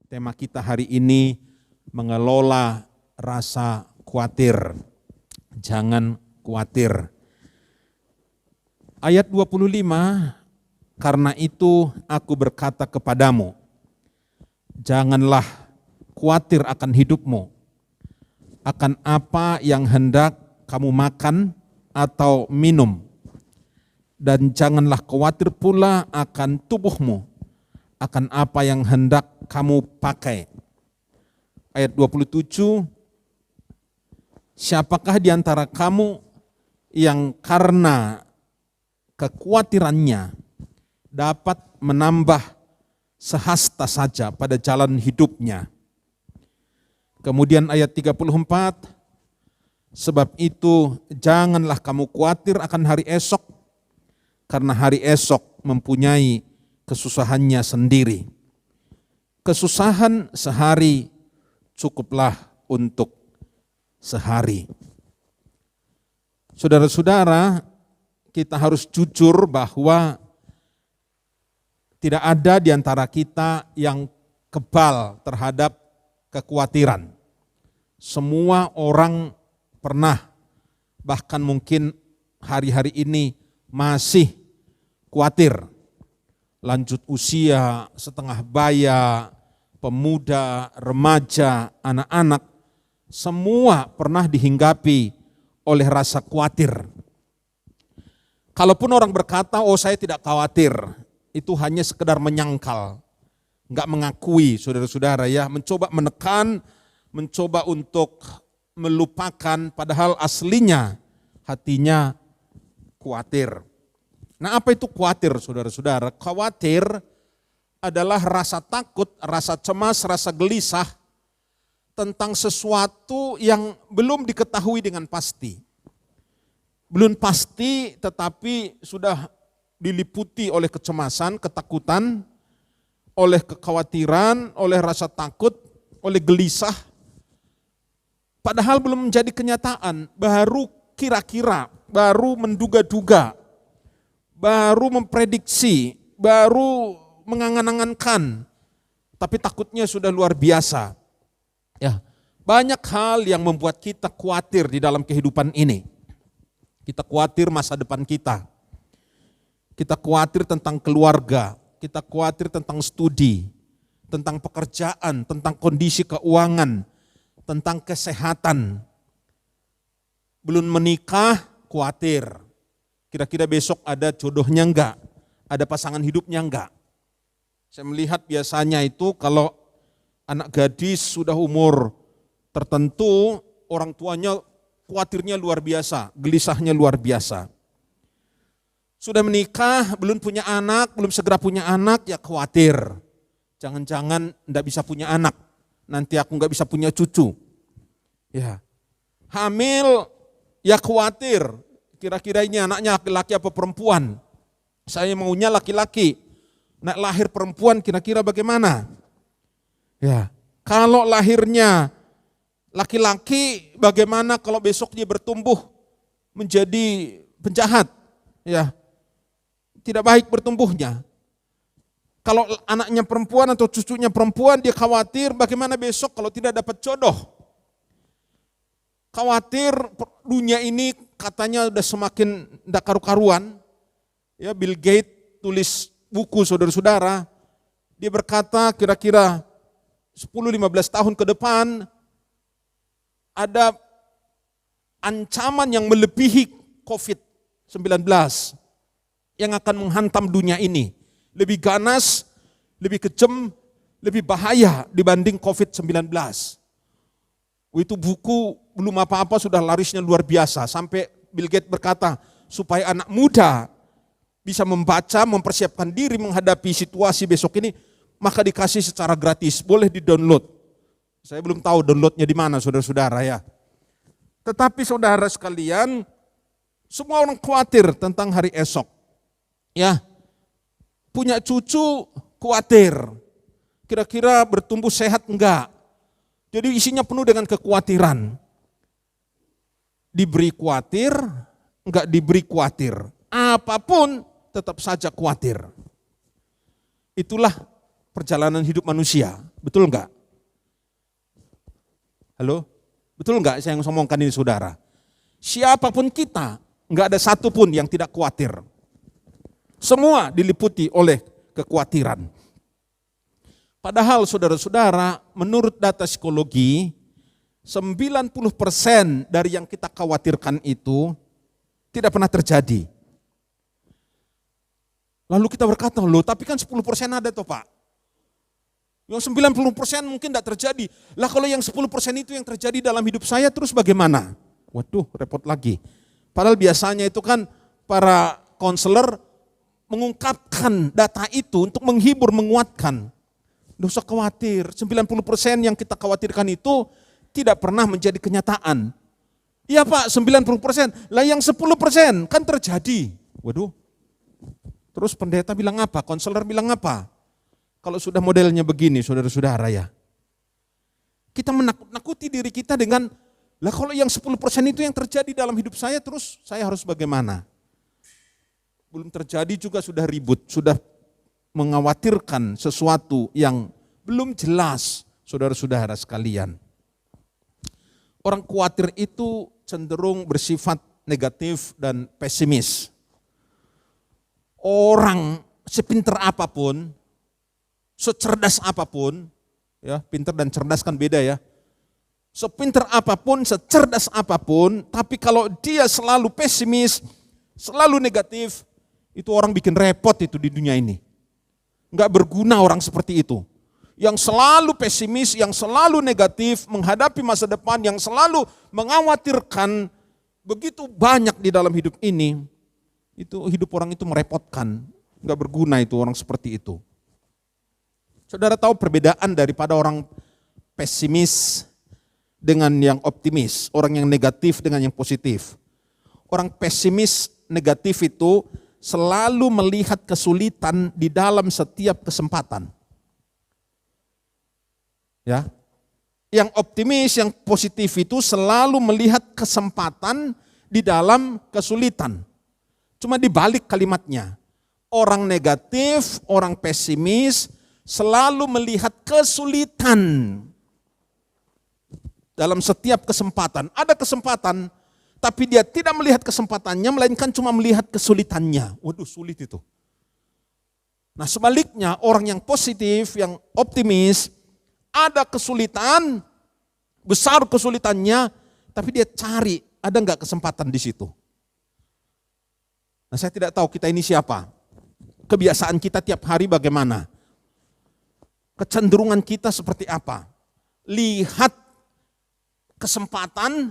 Tema kita hari ini mengelola rasa khawatir. Jangan khawatir. Ayat 25, karena itu aku berkata kepadamu, janganlah khawatir akan hidupmu, akan apa yang hendak kamu makan atau minum, dan janganlah khawatir pula akan tubuhmu, akan apa yang hendak kamu pakai. Ayat 27, siapakah di antara kamu yang karena kekhawatirannya dapat menambah sehasta saja pada jalan hidupnya. Kemudian ayat 34, sebab itu janganlah kamu khawatir akan hari esok, karena hari esok mempunyai kesusahannya sendiri. Kesusahan sehari cukuplah untuk sehari. Saudara-saudara, kita harus jujur bahwa tidak ada di antara kita yang kebal terhadap kekhawatiran. Semua orang pernah, bahkan mungkin hari-hari ini masih khawatir. Lanjut usia, setengah baya, pemuda, remaja, anak-anak, semua pernah dihinggapi oleh rasa khawatir. Kalaupun orang berkata, oh saya tidak khawatir, itu hanya sekedar menyangkal, enggak mengakui, saudara-saudara ya, mencoba menekan, mencoba untuk melupakan, padahal aslinya hatinya khawatir. Nah, apa itu khawatir, saudara-saudara? Khawatir adalah rasa takut, rasa cemas, rasa gelisah tentang sesuatu yang belum diketahui dengan pasti. Belum pasti, tetapi sudah diliputi oleh kecemasan, ketakutan, oleh kekhawatiran, oleh rasa takut, oleh gelisah. Padahal belum menjadi kenyataan, baru kira-kira, baru menduga-duga, baru memprediksi, baru mengangan-angankan, tapi takutnya sudah luar biasa. Ya, banyak hal yang membuat kita khawatir di dalam kehidupan ini. Kita khawatir masa depan kita. Kita khawatir tentang keluarga, kita khawatir tentang studi, tentang pekerjaan, tentang kondisi keuangan, tentang kesehatan. Belum menikah, khawatir. Kira-kira besok ada jodohnya enggak? Ada pasangan hidupnya enggak? Saya melihat biasanya itu kalau anak gadis sudah umur tertentu, orang tuanya khawatirnya luar biasa, gelisahnya luar biasa. Sudah menikah, belum punya anak, belum segera punya anak, ya khawatir. Jangan-jangan enggak bisa punya anak, nanti aku enggak bisa punya cucu. Ya. Hamil, ya khawatir. Kira-kira ini anaknya laki-laki apa perempuan? Saya maunya laki-laki. Nak lahir perempuan kira-kira bagaimana? Ya, kalau lahirnya laki-laki, bagaimana kalau besok dia bertumbuh menjadi penjahat? Ya, tidak baik bertumbuhnya. Kalau anaknya perempuan atau cucunya perempuan, dia khawatir bagaimana besok kalau tidak dapat jodoh. Khawatir dunia ini katanya udah semakin tidak karu-karuan. Ya, Bill Gates tulis buku, saudara-saudara. Dia berkata kira-kira 10-15 tahun ke depan ada ancaman yang melebihi COVID-19 yang akan menghantam dunia ini. Lebih ganas, lebih kejam, lebih bahaya dibanding COVID-19. Itu buku belum apa-apa sudah larisnya luar biasa. Sampai Bill Gates berkata, supaya anak muda bisa membaca, mempersiapkan diri menghadapi situasi besok ini, maka dikasih secara gratis, boleh di-download. Saya belum tahu downloadnya di mana, saudara-saudara ya. Tetapi saudara sekalian, semua orang khawatir tentang hari esok. Ya, punya cucu khawatir, kira-kira bertumbuh sehat enggak. Jadi isinya penuh dengan kekhawatiran. Diberi khawatir, enggak diberi khawatir. Apapun tetap saja khawatir. Itulah perjalanan hidup manusia. Betul enggak? Halo? Betul enggak saya yang ngomongkan ini saudara? Siapapun kita, enggak ada satupun yang tidak khawatir. Semua diliputi oleh kekhawatiran. Padahal saudara-saudara, menurut data psikologi, 90% dari yang kita khawatirkan itu tidak pernah terjadi. Lalu kita berkata, loh tapi kan 10% ada toh Pak. Yang 90% mungkin tidak terjadi. Lah kalau yang 10% itu yang terjadi dalam hidup saya terus bagaimana? Waduh, repot lagi. Padahal biasanya itu kan para konselor mengungkapkan data itu untuk menghibur, menguatkan. Tidak usah khawatir, 90% yang kita khawatirkan itu tidak pernah menjadi kenyataan. Iya Pak, 90%. Lah yang 10% kan terjadi. Waduh. Terus pendeta bilang apa? Konselor bilang apa? Kalau sudah modelnya begini, saudara-saudara ya. Kita menakut-nakuti diri kita dengan, lah kalau yang 10% itu yang terjadi dalam hidup saya, terus saya harus bagaimana? Belum terjadi juga sudah ribut, sudah mengkhawatirkan sesuatu yang belum jelas, saudara-saudara sekalian. Orang khawatir itu cenderung bersifat negatif dan pesimis. Orang sepinter apapun, secerdas apapun, ya pinter dan cerdas kan beda ya. Sepinter apapun, secerdas apapun, tapi kalau dia selalu pesimis, selalu negatif, itu orang bikin repot itu di dunia ini. Enggak berguna orang seperti itu. Yang selalu pesimis, yang selalu negatif, menghadapi masa depan, yang selalu mengkhawatirkan, begitu banyak di dalam hidup ini, itu hidup orang itu merepotkan. Enggak berguna itu orang seperti itu. Saudara tahu perbedaan daripada orang pesimis dengan yang optimis, orang yang negatif dengan yang positif. Orang pesimis negatif itu selalu melihat kesulitan di dalam setiap kesempatan. Ya. Yang optimis, yang positif itu selalu melihat kesempatan di dalam kesulitan. Cuma dibalik kalimatnya. Orang negatif, orang pesimis selalu melihat kesulitan dalam setiap kesempatan. Ada kesempatan, tapi dia tidak melihat kesempatannya, melainkan cuma melihat kesulitannya. Waduh, sulit itu. Nah sebaliknya, orang yang positif, yang optimis, ada kesulitan, besar kesulitannya, tapi dia cari, ada enggak kesempatan di situ. Nah saya tidak tahu kita ini siapa. Kebiasaan kita tiap hari bagaimana. Kecenderungan kita seperti apa? Lihat kesempatan,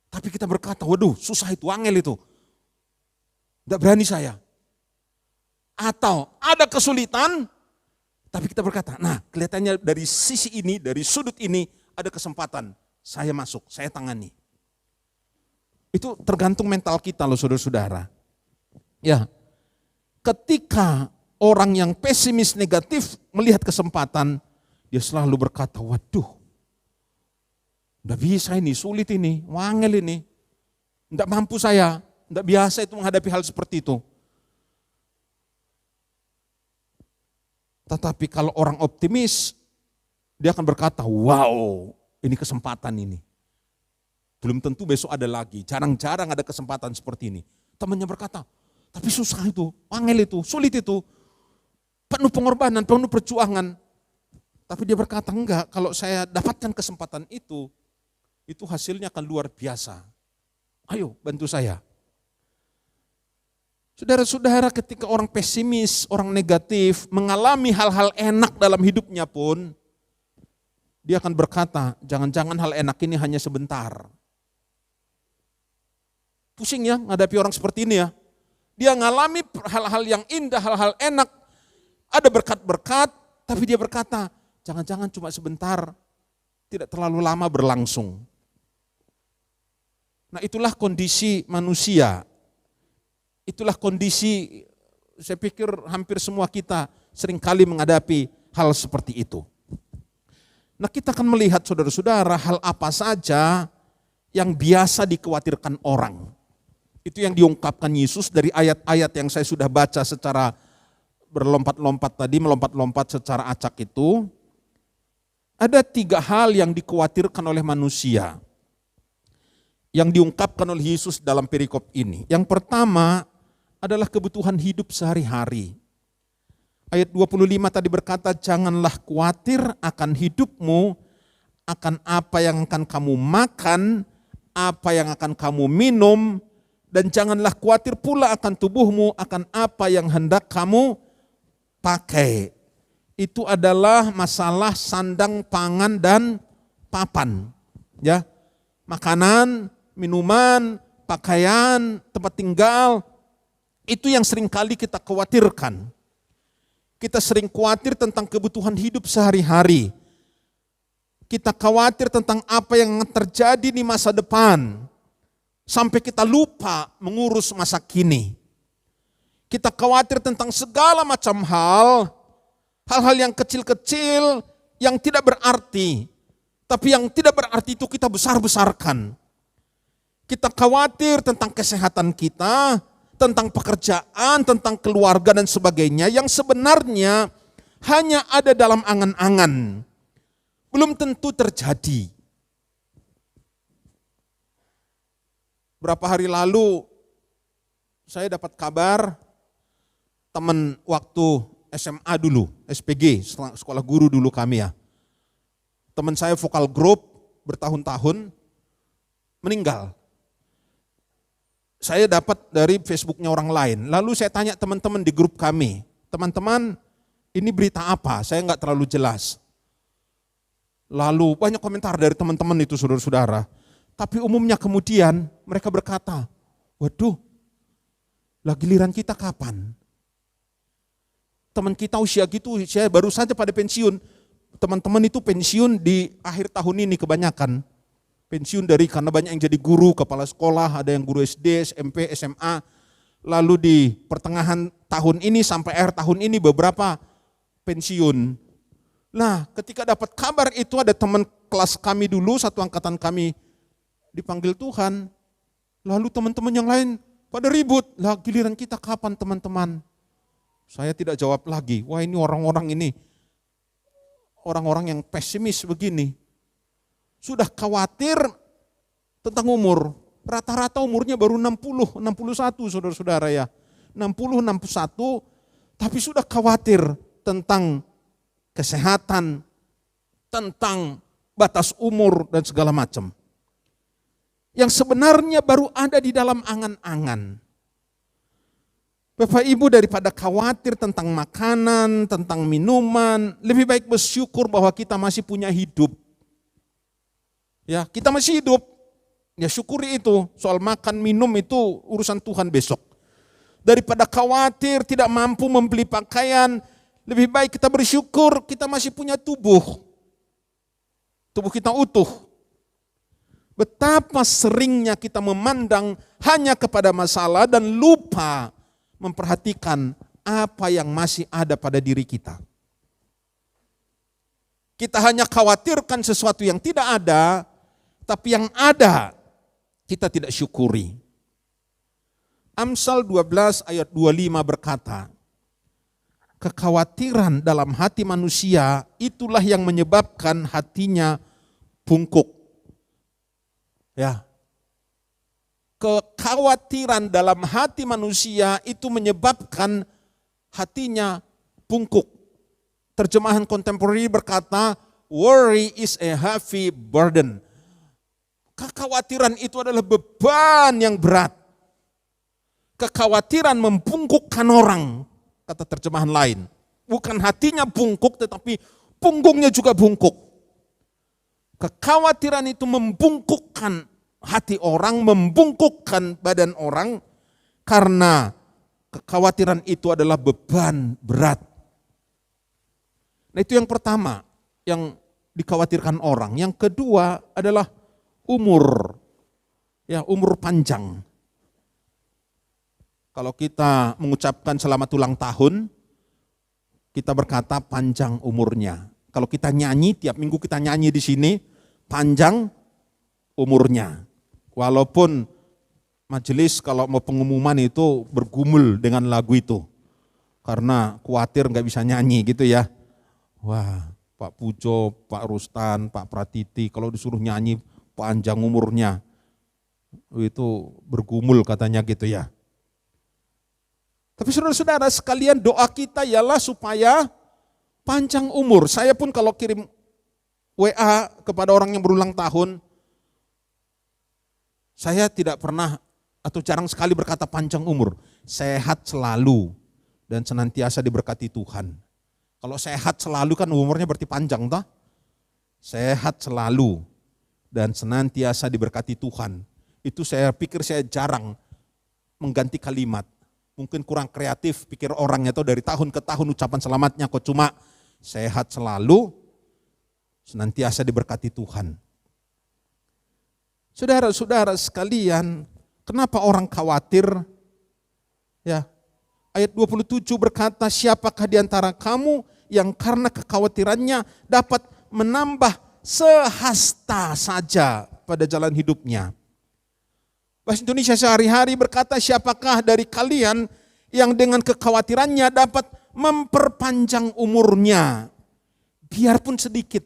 tapi kita berkata, waduh susah itu, angel itu. Tidak berani saya. Atau ada kesulitan, tapi kita berkata, nah kelihatannya dari sisi ini, dari sudut ini ada kesempatan. Saya masuk, saya tangani. Itu tergantung mental kita loh saudara-saudara. Ya, ketika orang yang pesimis negatif melihat kesempatan, dia selalu berkata, waduh, udah bisa ini, sulit ini, wangel ini, tidak mampu saya, tidak biasa itu menghadapi hal seperti itu. Tetapi kalau orang optimis, dia akan berkata, wow, ini kesempatan ini. Belum tentu besok ada lagi, jarang-jarang ada kesempatan seperti ini. Temannya berkata, tapi susah itu, wangel itu, sulit itu. Penuh pengorbanan, penuh perjuangan. Tapi dia berkata, enggak, kalau saya dapatkan kesempatan itu hasilnya akan luar biasa. Ayo bantu saya. Saudara-saudara, ketika orang pesimis, orang negatif, mengalami hal-hal enak dalam hidupnya pun, dia akan berkata, jangan-jangan hal enak ini hanya sebentar. Pusing ya menghadapi orang seperti ini ya. Dia mengalami hal-hal yang indah, hal-hal enak, ada berkat-berkat, tapi dia berkata, jangan-jangan cuma sebentar, tidak terlalu lama berlangsung. Nah itulah kondisi manusia, itulah kondisi, saya pikir hampir semua kita seringkali menghadapi hal seperti itu. Nah kita akan melihat saudara-saudara hal apa saja yang biasa dikhawatirkan orang. Itu yang diungkapkan Yesus dari ayat-ayat yang saya sudah baca secara berlompat-lompat tadi, melompat-lompat secara acak itu. Ada 3 hal yang dikhawatirkan oleh manusia yang diungkapkan oleh Yesus dalam perikop ini. Yang pertama adalah kebutuhan hidup sehari-hari. Ayat 25 tadi berkata, janganlah khawatir akan hidupmu, akan apa yang akan kamu makan, apa yang akan kamu minum, dan janganlah khawatir pula akan tubuhmu, akan apa yang hendak kamu pakai. Itu adalah masalah sandang, pangan, dan papan. Ya, makanan, minuman, pakaian, tempat tinggal, itu yang seringkali kita khawatirkan. Kita sering khawatir tentang kebutuhan hidup sehari-hari. Kita khawatir tentang apa yang terjadi di masa depan. Sampai kita lupa mengurus masa kini. Kita khawatir tentang segala macam hal-hal yang kecil-kecil, yang tidak berarti. Tapi yang tidak berarti itu kita besar-besarkan. Kita khawatir tentang kesehatan kita, tentang pekerjaan, tentang keluarga dan sebagainya yang sebenarnya hanya ada dalam angan-angan. Belum tentu terjadi. Berapa hari lalu saya dapat kabar teman waktu SMA dulu, SPG, sekolah guru dulu kami ya. Teman saya vokal grup bertahun-tahun meninggal. Saya dapat dari Facebooknya orang lain. Lalu saya tanya teman-teman di grup kami, teman-teman ini berita apa? Saya nggak terlalu jelas. Lalu banyak komentar dari teman-teman itu saudara-saudara. Tapi umumnya kemudian mereka berkata, waduh, lah giliran kita kapan? Teman kita usia gitu, saya baru saja pada pensiun. Teman-teman itu pensiun di akhir tahun ini kebanyakan. Pensiun karena banyak yang jadi guru, kepala sekolah, ada yang guru SD, SMP, SMA. Lalu di pertengahan tahun ini sampai akhir tahun ini beberapa pensiun. Nah, ketika dapat kabar itu ada teman kelas kami dulu, satu angkatan kami dipanggil Tuhan. Lalu teman-teman yang lain pada ribut. Lah giliran kita kapan teman-teman? Saya tidak jawab lagi. Wah ini orang-orang yang pesimis begini. Sudah khawatir tentang umur. Rata-rata umurnya baru 60, 61 saudara-saudara ya. 60, 61, tapi sudah khawatir tentang kesehatan, tentang batas umur dan segala macam. Yang sebenarnya baru ada di dalam angan-angan. Bapak Ibu daripada khawatir tentang makanan, tentang minuman, lebih baik bersyukur bahwa kita masih punya hidup. Ya, kita masih hidup. Ya syukuri itu. Soal makan, minum itu urusan Tuhan besok. Daripada khawatir tidak mampu membeli pakaian, lebih baik kita bersyukur kita masih punya tubuh. Tubuh kita utuh. Betapa seringnya kita memandang hanya kepada masalah dan lupa memperhatikan apa yang masih ada pada diri kita. Kita hanya khawatirkan sesuatu yang tidak ada, tapi yang ada kita tidak syukuri. Amsal 12 ayat 25 berkata, kekhawatiran dalam hati manusia itulah yang menyebabkan hatinya bungkuk. Ya. Kekhawatiran dalam hati manusia itu menyebabkan hatinya bungkuk. Terjemahan kontemporer berkata, worry is a heavy burden. Kekhawatiran itu adalah beban yang berat. Kekhawatiran membungkukkan orang, kata terjemahan lain. Bukan hatinya bungkuk, tetapi punggungnya juga bungkuk. Kekhawatiran itu membungkukkan hati orang, membungkukkan badan orang, karena kekhawatiran itu adalah beban berat. Nah itu yang pertama, yang dikhawatirkan orang. Yang kedua adalah umur, ya umur panjang. Kalau kita mengucapkan selamat ulang tahun, kita berkata panjang umurnya. Kalau kita nyanyi, tiap minggu kita nyanyi di sini, panjang umurnya. Walaupun majelis kalau mau pengumuman itu bergumul dengan lagu itu. Karena khawatir nggak bisa nyanyi gitu ya. Wah, Pak Pujo, Pak Rustan, Pak Pratiti, kalau disuruh nyanyi panjang umurnya, itu bergumul katanya gitu ya. Tapi saudara-saudara sekalian, doa kita ialah supaya panjang umur. Saya pun kalau kirim WA kepada orang yang berulang tahun, saya tidak pernah atau jarang sekali berkata panjang umur. Sehat selalu dan senantiasa diberkati Tuhan. Kalau sehat selalu kan umurnya berarti panjang toh? Sehat selalu dan senantiasa diberkati Tuhan. Itu saya pikir saya jarang mengganti kalimat. Mungkin kurang kreatif pikir orangnya tuh dari tahun ke tahun ucapan selamatnya kok cuma sehat selalu, senantiasa diberkati Tuhan. Saudara-saudara sekalian, kenapa orang khawatir? Ya, ayat 27 berkata, siapakah di antara kamu yang karena kekhawatirannya dapat menambah sehasta saja pada jalan hidupnya. Bahasa Indonesia sehari-hari berkata, siapakah dari kalian yang dengan kekhawatirannya dapat memperpanjang umurnya, biarpun sedikit.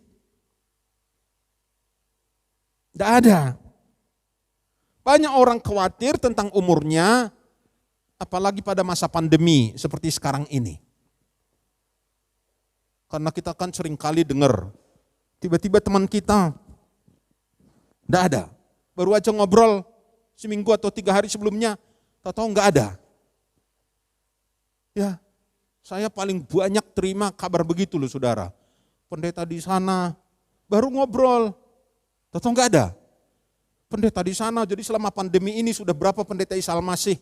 Tidak ada. Banyak orang khawatir tentang umurnya, apalagi pada masa pandemi seperti sekarang ini. Karena kita kan sering kali dengar, tiba-tiba teman kita, tidak ada. Baru aja ngobrol seminggu atau 3 hari sebelumnya, tahu-tahu nggak ada. Ya, saya paling banyak terima kabar begitu loh saudara. Pendeta di sana, baru ngobrol, tahu-tahu nggak ada. Pendeta di sana, jadi selama pandemi ini sudah berapa pendeta Isa Al-Masih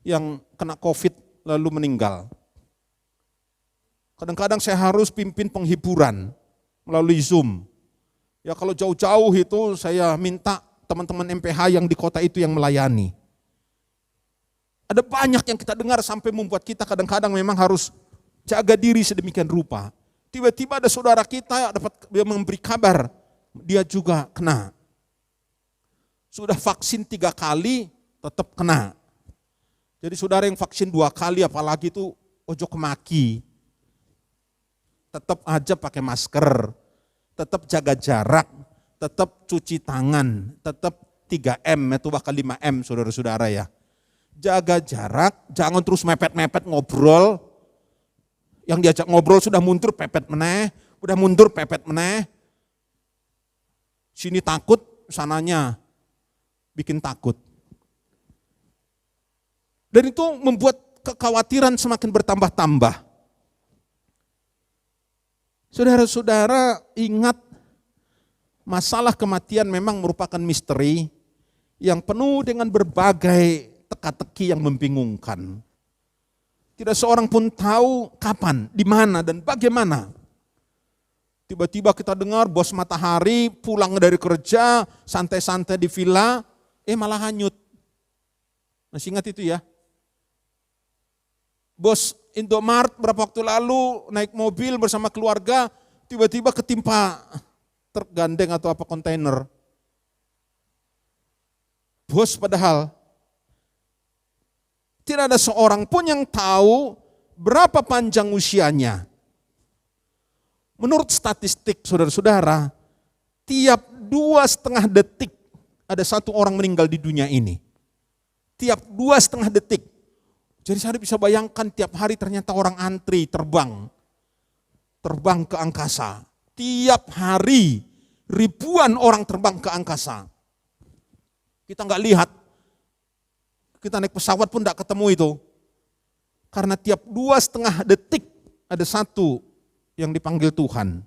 yang kena COVID lalu meninggal. Kadang-kadang saya harus pimpin penghiburan melalui Zoom. Ya kalau jauh-jauh itu saya minta teman-teman MPH yang di kota itu yang melayani. Ada banyak yang kita dengar sampai membuat kita kadang-kadang memang harus jaga diri sedemikian rupa. Tiba-tiba ada saudara kita dapat dia memberi kabar, dia juga kena. Sudah vaksin 3 kali, tetap kena. Jadi saudara yang vaksin 2 kali apalagi itu ojo kemaki. Tetap aja pakai masker, tetap jaga jarak, tetap cuci tangan, tetap 3M itu bahkan 5M saudara-saudara ya. Jaga jarak, jangan terus mepet-mepet ngobrol. Yang diajak ngobrol sudah mundur pepet meneh, udah mundur pepet meneh. Sini takut, sananya bikin takut. Dan itu membuat kekhawatiran semakin bertambah-tambah. Saudara-saudara ingat, masalah kematian memang merupakan misteri yang penuh dengan berbagai teka-teki yang membingungkan. Tidak seorang pun tahu kapan, di mana, dan bagaimana. Tiba-tiba kita dengar bos Matahari pulang dari kerja, santai-santai di villa, malah hanyut. Masih ingat itu ya? Bos Indomaret berapa waktu lalu naik mobil bersama keluarga, tiba-tiba ketimpa truk gandeng atau apa kontainer. Bos padahal tidak ada seorang pun yang tahu berapa panjang usianya. Menurut statistik saudara-saudara, tiap 2,5 detik ada 1 orang meninggal di dunia ini. Tiap 2,5 detik. Jadi saya bisa bayangkan tiap hari ternyata orang antri terbang ke angkasa. Tiap hari ribuan orang terbang ke angkasa. Kita nggak lihat, kita naik pesawat pun nggak ketemu itu. Karena tiap 2,5 detik ada 1 yang dipanggil Tuhan.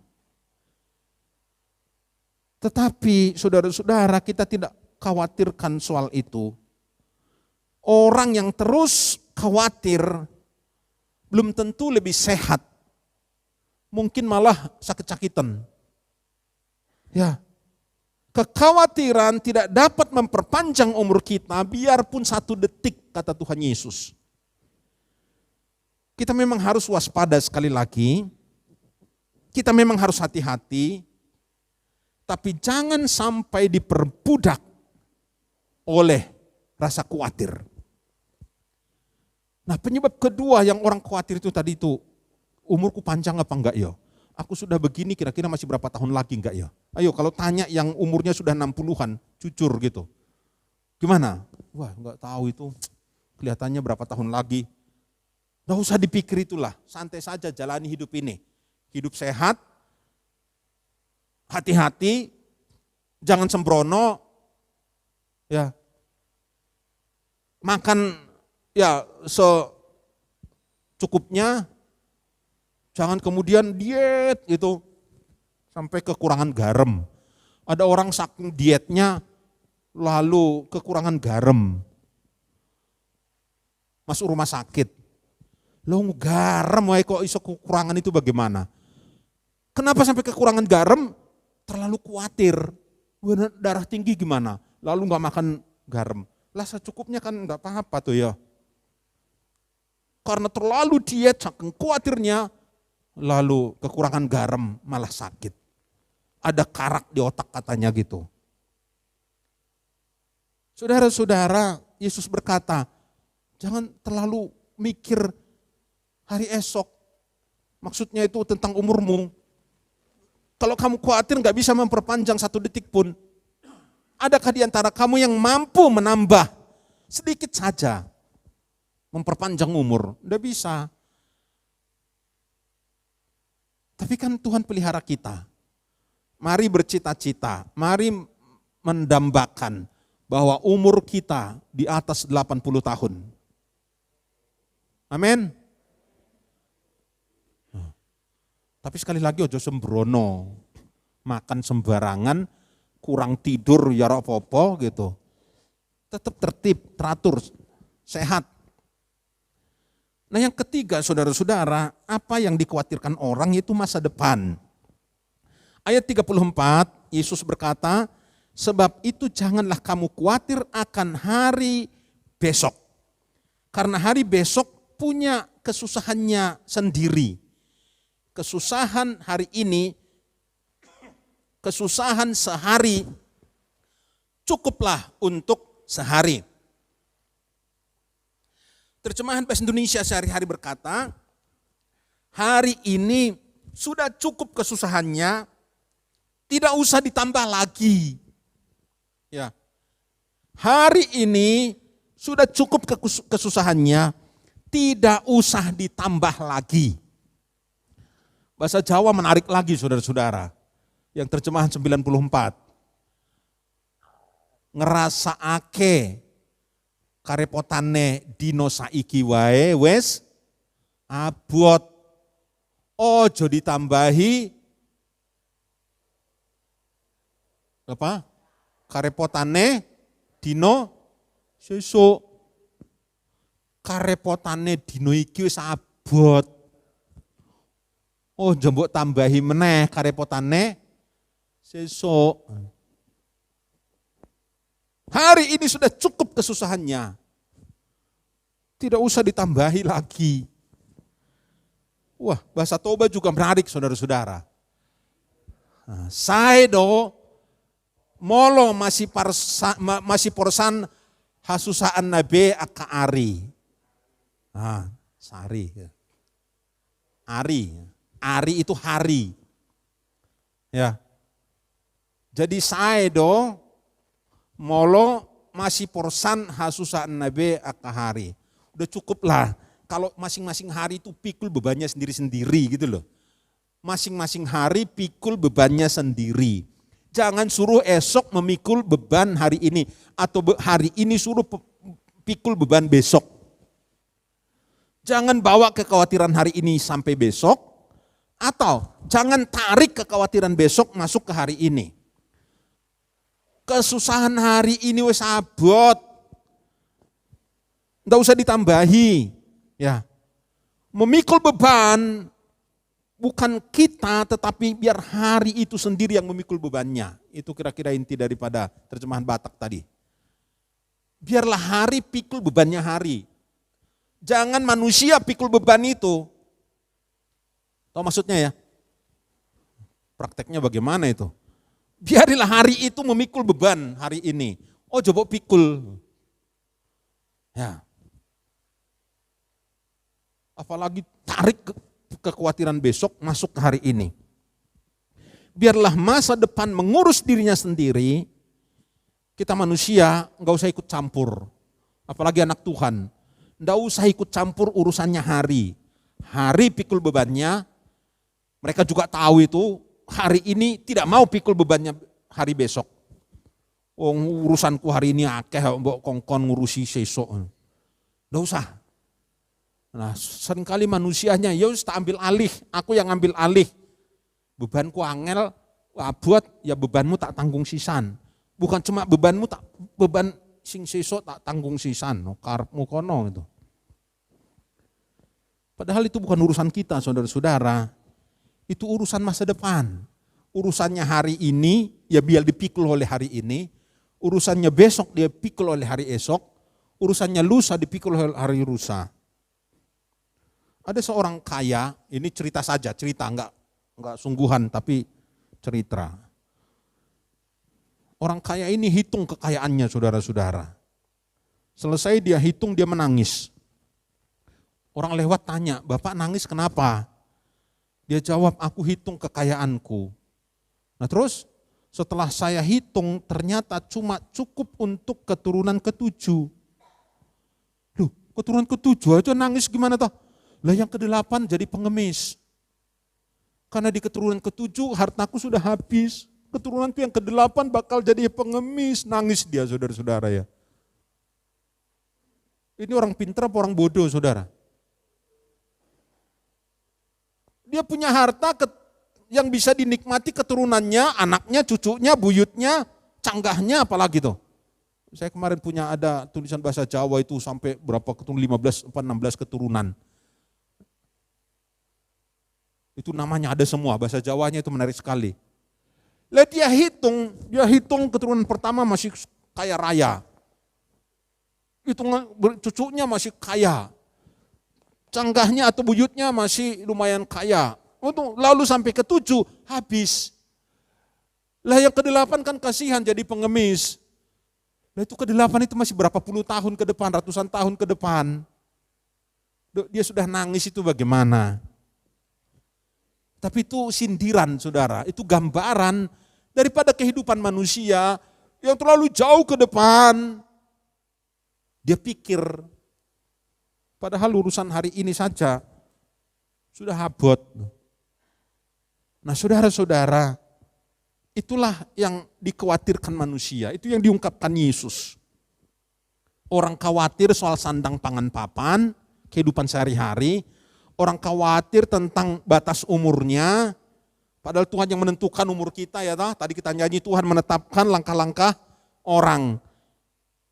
Tetapi saudara-saudara kita tidak khawatirkan soal itu. Orang yang terus khawatir belum tentu lebih sehat. Mungkin malah sakit-sakitan. Ya. Kekhawatiran tidak dapat memperpanjang umur kita biarpun 1 detik kata Tuhan Yesus. Kita memang harus waspada sekali lagi. Kita memang harus hati-hati. Tapi jangan sampai diperbudak oleh rasa khawatir. Nah penyebab kedua yang orang khawatir itu tadi itu, umurku panjang apa enggak ya? aku sudah begini kira-kira masih berapa tahun lagi enggak ya? Ayo kalau tanya yang umurnya sudah 60-an, jujur gitu. Gimana? Wah enggak tahu itu, kelihatannya berapa tahun lagi. Enggak usah dipikir itulah, santai saja jalani hidup ini. Hidup sehat, hati-hati, jangan sembrono, ya. Makan ya secukupnya, jangan kemudian diet gitu sampai kekurangan garam. Ada orang saking dietnya lalu kekurangan garam, masuk rumah sakit. Loh garam, wah kok iso kekurangan itu bagaimana? Kenapa sampai kekurangan garam? Terlalu khawatir. Darah tinggi gimana? Lalu nggak makan garam. Lah secukupnya kan nggak apa-apa tuh ya. Karena terlalu diet, saking khawatirnya, lalu kekurangan garam malah sakit. Ada karak di otak katanya gitu. Saudara-saudara, Yesus berkata, jangan terlalu mikir hari esok. Maksudnya itu tentang umurmu. Kalau kamu khawatir nggak bisa memperpanjang 1 detik pun, adakah di antara kamu yang mampu menambah sedikit saja memperpanjang umur? Nggak bisa. Tapi kan Tuhan pelihara kita. Mari bercita-cita, mari mendambakan bahwa umur kita di atas 80 tahun. Amin. Tapi sekali lagi ojo sembrono, makan sembarangan, kurang tidur ya apa-apa gitu. Tetap tertib, teratur, sehat. Nah yang ketiga saudara-saudara, apa yang dikhawatirkan orang itu masa depan. Ayat 34, Yesus berkata, sebab itu janganlah kamu khawatir akan hari besok. Karena hari besok punya kesusahannya sendiri. Kesusahan hari ini, kesusahan sehari, cukuplah untuk sehari. Terjemahan Bahasa Indonesia sehari-hari berkata, hari ini sudah cukup kesusahannya, tidak usah ditambah lagi. Ya. Hari ini sudah cukup kesusahannya, tidak usah ditambah lagi. Bahasa Jawa menarik lagi saudara-saudara. Yang terjemahan 94. Ngerasakake karepotane dino saiki wae wes abot. Ojo ditambahi apa? Karepotane dino sesuk. Karepotane dino iki wis abot. Oh jembok tambahi meneh karepotane sesuk. Hari ini sudah cukup kesusahannya. Tidak usah ditambahi lagi. Wah, bahasa Toba juga menarik saudara-saudara. Saedo molo masih porsan hasusaan nabe akaari. Sari. Ari itu hari. Ya. Jadi saedo molo masih porsan hasusaan nabe akahari. Udah cukup lah. Kalau masing-masing hari itu pikul bebannya sendiri-sendiri gitu loh. Masing-masing hari pikul bebannya sendiri. Jangan suruh esok memikul beban hari ini. Atau hari ini suruh pikul beban besok. Jangan bawa kekhawatiran hari ini sampai besok. Atau jangan tarik kekhawatiran besok masuk ke hari ini. Kesusahan hari ini wes abot. Nggak usah ditambahi. Ya. Memikul beban bukan kita tetapi biar hari itu sendiri yang memikul bebannya. Itu kira-kira inti daripada terjemahan Batak tadi. Biarlah hari pikul bebannya hari. Jangan manusia pikul beban itu. Tahu maksudnya ya? Prakteknya bagaimana itu? Biarilah hari itu memikul beban hari ini. Oh coba pikul. Ya. Apalagi tarik kekhawatiran besok masuk ke hari ini. biarlah masa depan mengurus dirinya sendiri. Kita manusia nggak usah ikut campur, apalagi anak Tuhan. Nggak usah ikut campur urusannya hari. Hari pikul bebannya, mereka juga tahu itu hari ini tidak mau pikul bebannya hari besok. Oh, urusanku hari ini akeh, mbok kongkon ngurusi sesok. Nggak usah. Nah, seringkali manusianya, ya tak ambil alih, aku yang ambil alih. Bebanku angel, abot, ya bebanmu tak tanggung sisan. Bukan cuma bebanmu, beban sing sesok tak tanggung sisan, karepmu kono itu. Padahal itu bukan urusan kita, saudara-saudara. Itu urusan masa depan. Urusannya hari ini, ya biar dipikul oleh hari ini. Urusannya besok dia pikul oleh hari esok. Urusannya lusa dipikul oleh hari lusa. Ada seorang kaya, ini cerita saja, cerita enggak sungguhan tapi cerita. Orang kaya ini hitung kekayaannya, saudara-saudara. Selesai dia hitung, dia menangis. Orang lewat tanya, "Bapak nangis kenapa?" Dia jawab, "Aku hitung kekayaanku." Nah terus setelah saya hitung ternyata cuma cukup untuk keturunan ketujuh. Loh, keturunan ketujuh aja nangis gimana toh? Lah yang ke-8 jadi pengemis. Karena di keturunan ke-7 hartaku sudah habis. Keturunanku yang ke-8 bakal jadi pengemis. Nangis dia, saudara-saudara ya. Ini orang pintar apa orang bodoh, saudara? Dia punya harta yang bisa dinikmati keturunannya, anaknya, cucunya, buyutnya, canggahnya apalagi tuh. Saya kemarin punya ada tulisan bahasa Jawa itu sampai berapa keturunan, 15, 16 keturunan. Itu namanya ada semua, bahasa Jawanya itu menarik sekali. Lah dia hitung keturunan pertama masih kaya raya. Hitungan cucunya masih kaya. Canggahnya atau buyutnya masih lumayan kaya. Lalu sampai ke-7 habis. Lah yang ke-8 kan kasihan jadi pengemis. Lah itu ke-8 itu masih berapa puluh tahun ke depan, ratusan tahun ke depan. Dia sudah nangis itu bagaimana? Tapi itu sindiran, saudara. Itu gambaran daripada kehidupan manusia yang terlalu jauh ke depan. Dia pikir, padahal urusan hari ini saja sudah habot. Nah saudara-saudara, itulah yang dikhawatirkan manusia. Itu yang diungkapkan Yesus. Orang khawatir soal sandang pangan papan, kehidupan sehari-hari. Orang khawatir tentang batas umurnya, padahal Tuhan yang menentukan umur kita ya. Tadi kita nyanyi Tuhan menetapkan langkah-langkah orang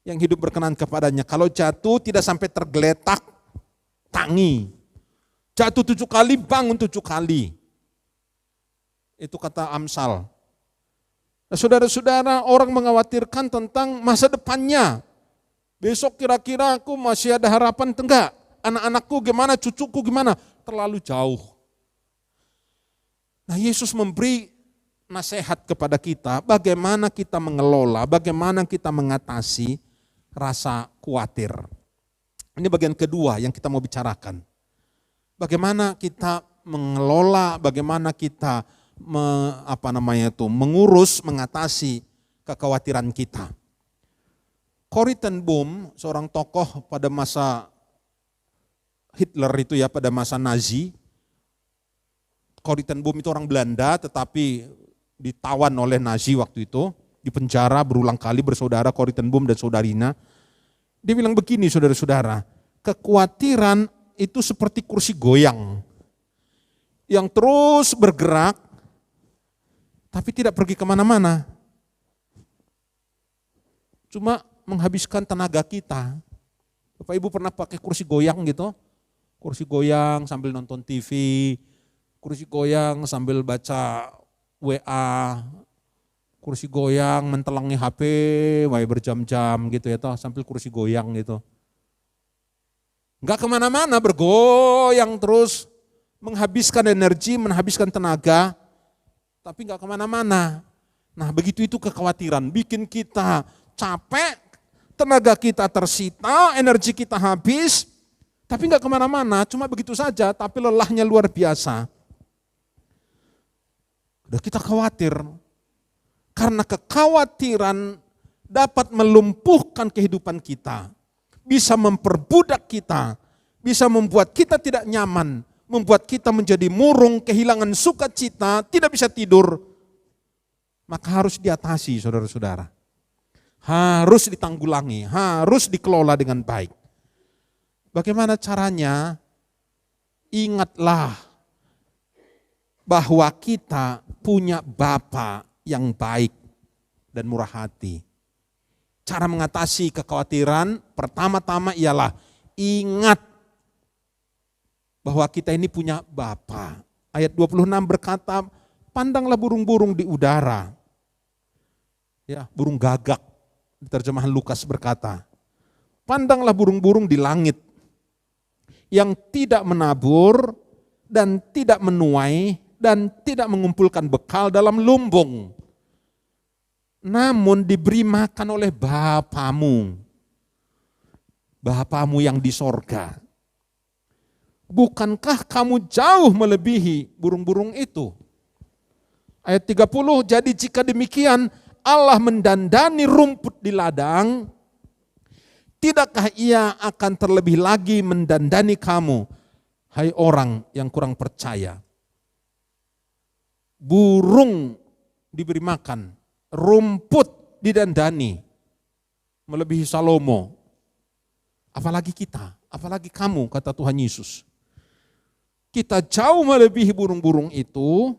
yang hidup berkenan kepadanya. Kalau jatuh tidak sampai tergeletak, tangi. Jatuh 7 kali, bangun 7 kali. Itu kata Amsal. Nah, saudara-saudara, orang mengkhawatirkan tentang masa depannya. Besok kira-kira aku masih ada harapan enggak? Anak-anakku gimana, cucuku gimana? Terlalu jauh. Nah Yesus memberi nasihat kepada kita, bagaimana kita mengelola, bagaimana kita mengatasi rasa khawatir. Ini bagian kedua yang kita mau bicarakan. Bagaimana kita mengelola, bagaimana kita mengurus, mengatasi kekhawatiran kita. Corrie ten Boom, seorang tokoh pada masa Hitler itu ya, pada masa Nazi. Corrie ten Boom itu orang Belanda tetapi ditawan oleh Nazi waktu itu, dipenjara berulang kali bersaudara Corrie ten Boom dan saudarinya. Dia bilang begini saudara-saudara, kekhawatiran itu seperti kursi goyang yang terus bergerak tapi tidak pergi kemana-mana. Cuma menghabiskan tenaga kita. Bapak Ibu pernah pakai kursi goyang gitu? Kursi goyang sambil nonton TV, kursi goyang sambil baca WA, kursi goyang mentelangi HP, berjam-jam gitu ya toh, sambil kursi goyang gitu. Enggak kemana-mana, bergoyang terus, menghabiskan energi, menghabiskan tenaga, tapi enggak kemana-mana. Nah begitu itu kekhawatiran, bikin kita capek, tenaga kita tersita, energi kita habis, tapi enggak kemana-mana, cuma begitu saja, tapi lelahnya luar biasa. Udah kita khawatir. Karena kekhawatiran dapat melumpuhkan kehidupan kita. Bisa memperbudak kita. Bisa membuat kita tidak nyaman. Membuat kita menjadi murung, kehilangan sukacita, tidak bisa tidur. Maka harus diatasi saudara-saudara. Harus ditanggulangi, harus dikelola dengan baik. Bagaimana caranya? Ingatlah bahwa kita punya Bapa yang baik dan murah hati. Cara mengatasi kekhawatiran pertama-tama ialah ingat bahwa kita ini punya Bapa. Ayat 26 berkata, pandanglah burung-burung di udara. Ya, burung gagak. Terjemahan Lukas berkata, pandanglah burung-burung di langit yang tidak menabur dan tidak menuai dan tidak mengumpulkan bekal dalam lumbung. Namun diberi makan oleh Bapamu. Bapamu yang di sorga. Bukankah kamu jauh melebihi burung-burung itu? Ayat 30, jadi jika demikian Allah mendandani rumput di ladang, tidakkah ia akan terlebih lagi mendandani kamu, hai orang yang kurang percaya? Burung diberi makan, rumput didandani, melebihi Salomo. Apalagi kita, apalagi kamu, kata Tuhan Yesus. Kita jauh melebihi burung-burung itu,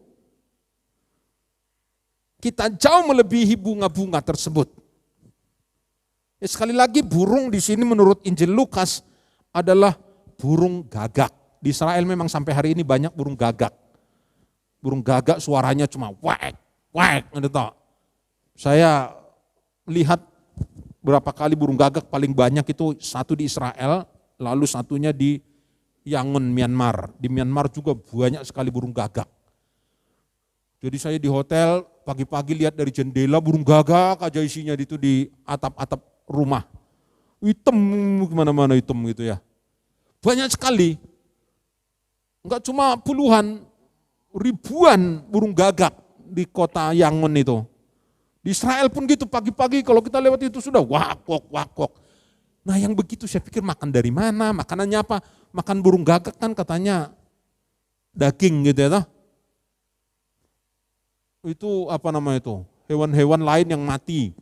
kita jauh melebihi bunga-bunga tersebut. Ya, sekali lagi burung di sini menurut Injil Lukas adalah burung gagak. Di Israel memang sampai hari ini banyak burung gagak. Burung gagak suaranya cuma wek, wek, gitu. Saya lihat berapa kali burung gagak paling banyak itu satu di Israel, lalu satunya di Yangon, Myanmar. Di Myanmar juga banyak sekali burung gagak. Jadi saya di hotel pagi-pagi lihat dari jendela burung gagak aja isinya itu di atap-atap rumah. Hitam kemana-mana hitam gitu ya. Banyak sekali. Enggak cuma puluhan, ribuan burung gagak di kota Yangon itu. Di Israel pun gitu pagi-pagi kalau kita lewat itu sudah wakok, wakok. Nah yang begitu saya pikir makan dari mana, makanannya apa? Makan burung gagak kan katanya daging gitu ya. Itu apa namanya itu? Hewan-hewan lain yang mati.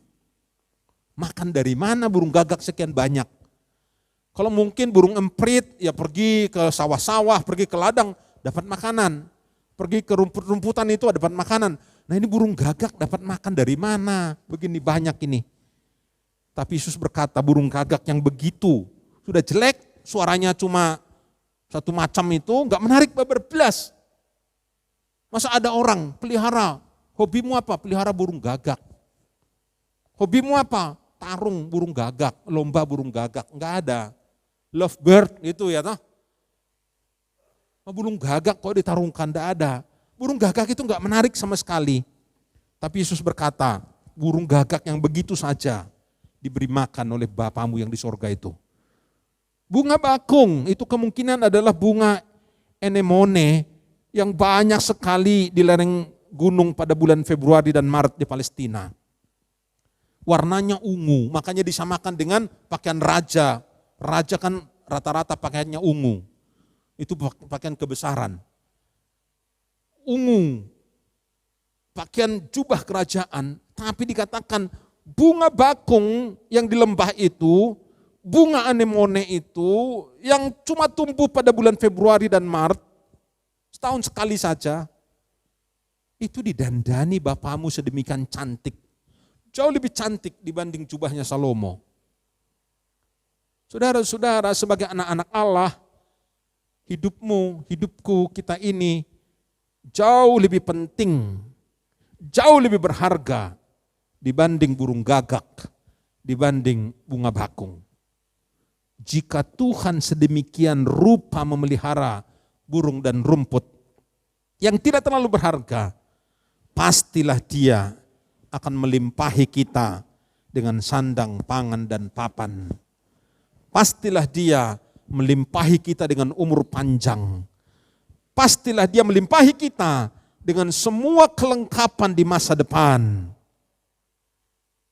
Makan dari mana burung gagak sekian banyak? Kalau mungkin burung emprit ya pergi ke sawah-sawah, pergi ke ladang dapat makanan. Pergi ke rumput-rumputan itu dapat makanan. Nah ini burung gagak dapat makan dari mana? Begini banyak ini. Tapi Yesus berkata burung gagak yang begitu sudah jelek, suaranya cuma satu macam itu enggak menarik berblas. Masa ada orang pelihara, hobimu apa? Pelihara burung gagak. Hobimu apa? Tarung burung gagak, lomba burung gagak. Enggak ada. Lovebird gitu ya toh. Burung gagak kok ditarungkan, enggak ada. Burung gagak itu enggak menarik sama sekali. Tapi Yesus berkata, burung gagak yang begitu saja diberi makan oleh Bapamu yang di sorga itu. Bunga bakung itu kemungkinan adalah bunga anemone yang banyak sekali di lereng gunung pada bulan Februari dan Maret di Palestina. Warnanya ungu, makanya disamakan dengan pakaian raja. Raja kan rata-rata pakaiannya ungu. Itu pakaian kebesaran. Ungu, pakaian jubah kerajaan, tapi dikatakan bunga bakung yang di lembah itu, bunga anemone itu yang cuma tumbuh pada bulan Februari dan Maret, setahun sekali saja, itu didandani Bapamu sedemikian cantik. Jauh lebih cantik dibanding jubahnya Salomo. Saudara-saudara, sebagai anak-anak Allah, hidupmu, hidupku, kita ini jauh lebih penting, jauh lebih berharga dibanding burung gagak, dibanding bunga bakung. Jika Tuhan sedemikian rupa memelihara burung dan rumput yang tidak terlalu berharga, pastilah Dia akan melimpahi kita dengan sandang, pangan, dan papan. Pastilah Dia melimpahi kita dengan umur panjang. Pastilah Dia melimpahi kita dengan semua kelengkapan di masa depan.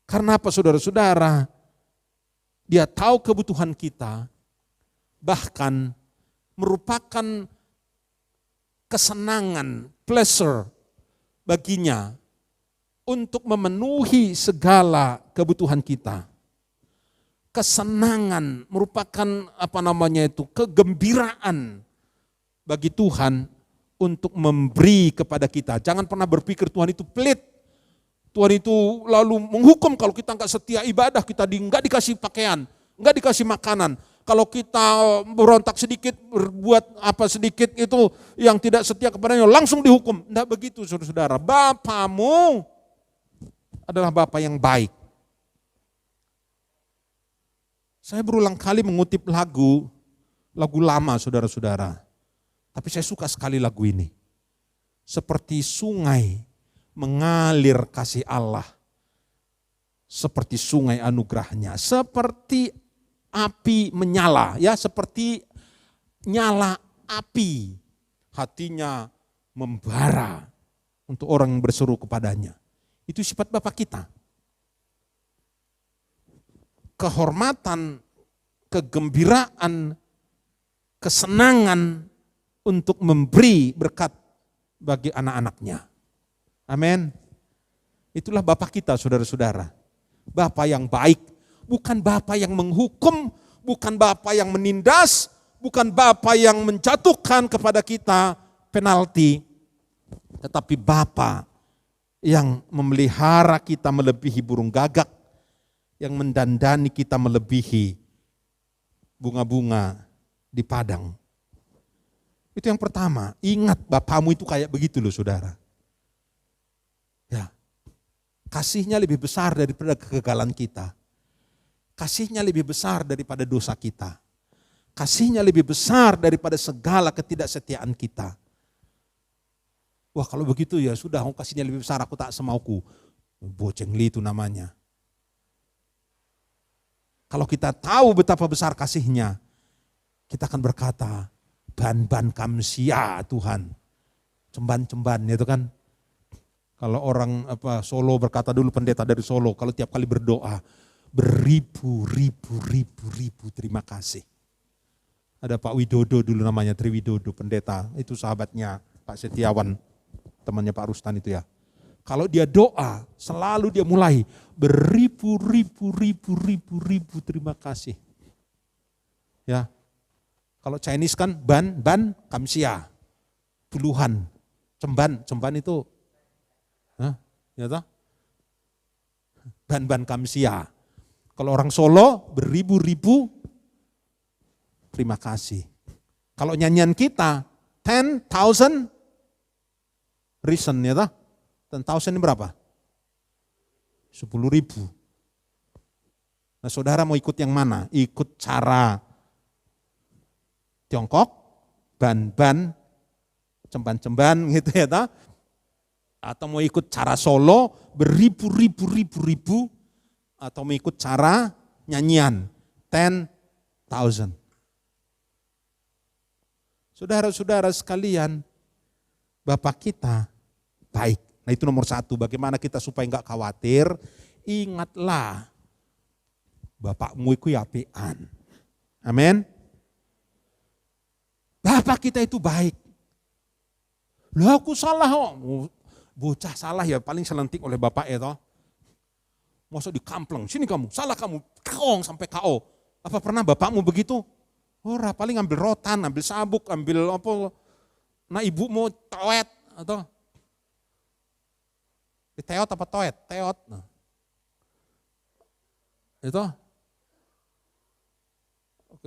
Karena apa saudara-saudara? Dia tahu kebutuhan kita, bahkan merupakan kesenangan, pleasure baginya untuk memenuhi segala kebutuhan kita. Kesenangan merupakan kegembiraan bagi Tuhan untuk memberi kepada kita. Jangan pernah berpikir Tuhan itu pelit. Tuhan itu lalu menghukum kalau kita enggak setia ibadah, kita enggak dikasih pakaian, enggak dikasih makanan. Kalau kita berontak sedikit, berbuat apa sedikit itu yang tidak setia kepadanya, langsung dihukum. Enggak begitu saudara-saudara. Bapamu adalah Bapa yang baik. Saya berulang kali mengutip lagu lama saudara-saudara. Tapi saya suka sekali lagu ini. Seperti sungai mengalir kasih Allah. Seperti sungai anugerahnya. Seperti api menyala. Ya, seperti nyala api. Hatinya membara untuk orang yang berseru kepadanya. Itu sifat Bapa kita. Kehormatan, kegembiraan, kesenangan untuk memberi berkat bagi anak-anaknya. Amin. Itulah Bapa kita saudara-saudara. Bapa yang baik, bukan Bapa yang menghukum, bukan Bapa yang menindas, bukan Bapa yang menjatuhkan kepada kita penalti, tetapi Bapa yang memelihara kita melebihi burung gagak, yang mendandani kita melebihi bunga-bunga di padang. Itu yang pertama, ingat Bapamu itu kayak begitu loh saudara. Ya, kasihnya lebih besar daripada kegagalan kita. Kasihnya lebih besar daripada dosa kita. Kasihnya lebih besar daripada segala ketidaksetiaan kita. Wah kalau begitu ya sudah, kasihnya lebih besar, aku tak semauku. Bocengli itu namanya. Kalau kita tahu betapa besar kasihnya, kita akan berkata, ban-ban kamsia Tuhan. Cemban-cemban itu kan. Kalau orang Solo berkata dulu, pendeta dari Solo, kalau tiap kali berdoa, beribu-ribu terima kasih. Ada Pak Widodo dulu namanya, Tri Widodo, pendeta, itu sahabatnya Pak Setiawan, temannya Pak Rustan itu ya. Kalau dia doa, selalu dia mulai beribu-ribu terima kasih. Ya. Kalau Chinese kan ban kamsia. Puluhan. Cemban itu ya toh? Ban kamsia. Kalau orang Solo beribu-ribu terima kasih. Kalau nyanyian kita 10,000 reason ya toh? 10,000 ini berapa? 10.000. Nah saudara mau ikut yang mana? Ikut cara Tiongkok, ban-ban, cemban-cemban gitu ya toh? Atau mau ikut cara Solo, beribu-ribu, atau mau ikut cara nyanyian, 10,000. Saudara-saudara sekalian, Bapak kita baik. Nah itu nomor satu, bagaimana kita supaya enggak khawatir, ingatlah Bapakmu itu apian. Amin. Bapak kita itu baik. Lah aku salah kok. Bocah salah ya paling selentik oleh bapak ya toh. Masuk di kampleng, sini kamu, salah kamu, kaong sampai KO. Apa pernah bapakmu begitu? Ora, paling ambil rotan, ambil sabuk, ambil apa. Nah ibu mau toet atau teot apa toet? Teot. Nah.